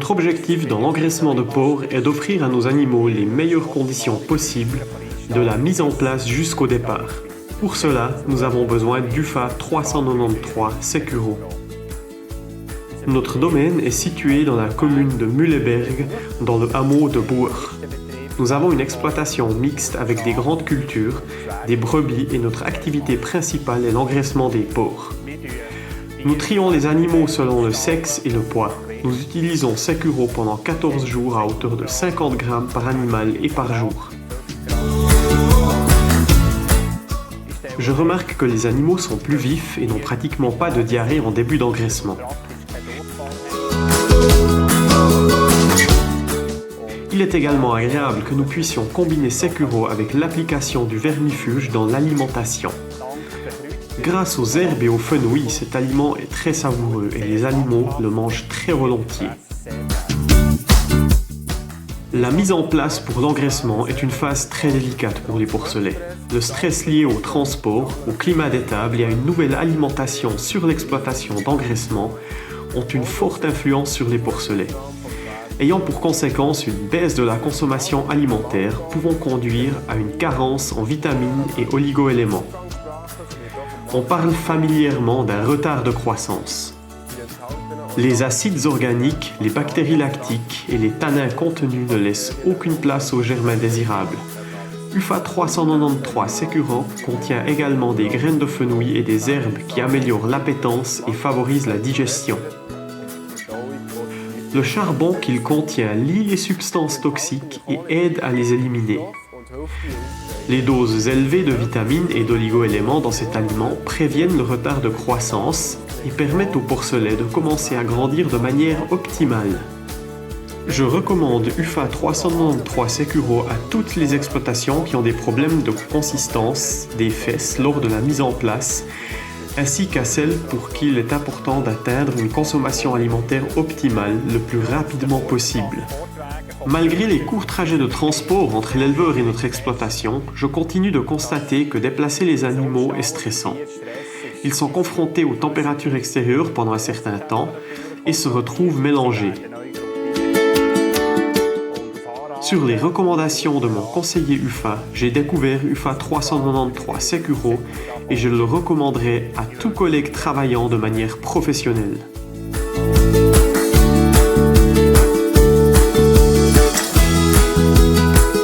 Notre objectif dans l'engraissement de porc est d'offrir à nos animaux les meilleures conditions possibles, de la mise en place jusqu'au départ. Pour cela, nous avons besoin d'UFA 393 Securo. Notre domaine est situé dans la commune de Mühleberg, dans le hameau de Bourg. Nous avons une exploitation mixte avec des grandes cultures, des brebis et notre activité principale est l'engraissement des porcs. Nous trions les animaux selon le sexe et le poids. Nous utilisons Securo pendant 14 jours à hauteur de 50 grammes par animal et par jour. Je remarque que les animaux sont plus vifs et n'ont pratiquement pas de diarrhée en début d'engraissement. Il est également agréable que nous puissions combiner Securo avec l'application du vermifuge dans l'alimentation. Grâce aux herbes et aux fenouils, cet aliment est très savoureux et les animaux le mangent très volontiers. La mise en place pour l'engraissement est une phase très délicate pour les porcelets. Le stress lié au transport, au climat d'étable et à une nouvelle alimentation sur l'exploitation d'engraissement ont une forte influence sur les porcelets, ayant pour conséquence une baisse de la consommation alimentaire pouvant conduire à une carence en vitamines et oligo-éléments. On parle familièrement d'un retard de croissance. Les acides organiques, les bactéries lactiques et les tanins contenus ne laissent aucune place aux germins désirables. UFA 393 Securo contient également des graines de fenouil et des herbes qui améliorent l'appétence et favorisent la digestion. Le charbon qu'il contient lie les substances toxiques et aide à les éliminer. Les doses élevées de vitamines et d'oligo-éléments dans cet aliment préviennent le retard de croissance et permettent aux porcelets de commencer à grandir de manière optimale. Je recommande UFA 393 Securo à toutes les exploitations qui ont des problèmes de consistance des fesses lors de la mise en place, ainsi qu'à celles pour qui il est important d'atteindre une consommation alimentaire optimale le plus rapidement possible. Malgré les courts trajets de transport entre l'éleveur et notre exploitation, je continue de constater que déplacer les animaux est stressant. Ils sont confrontés aux températures extérieures pendant un certain temps et se retrouvent mélangés. Sur les recommandations de mon conseiller UFA, j'ai découvert UFA 393 Securo et je le recommanderai à tout collègue travaillant de manière professionnelle.